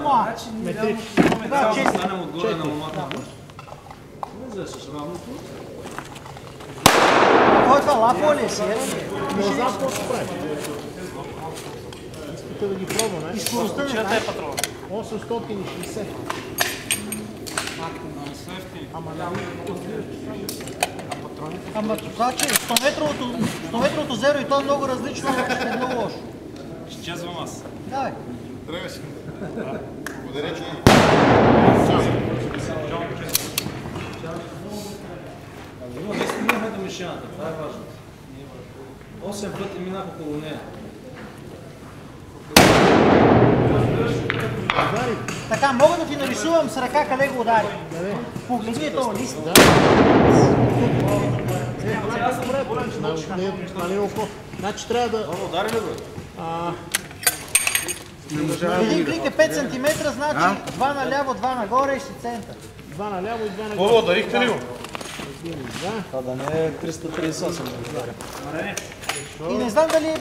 моя. Трябва да станем отгоре на момата. Не взесеш равното. Кой е това? Лапо ли си? Не знам какво се прави. Искате да ги пробваме? И скоростта не знаеш? 860. Ама това, че 100-метровото зеро и то е много различно, ще е много лошо. Изчезвам аз. Давай. Здравей си. Благодаря, че Но не стигнахме до мишената, това е важно. 8 пъти минах около нея. Така, мога да ти нарисувам с ръка къде го удари. Погледни е този лист. Значи трябва да... Удари ли бе? Един клик е 5 см, значи 2 наляво, 2 нагоре и си център. 2 наляво и 2 нагоре. Какво, дарихте ли го? Това да не е 338. И не знам дали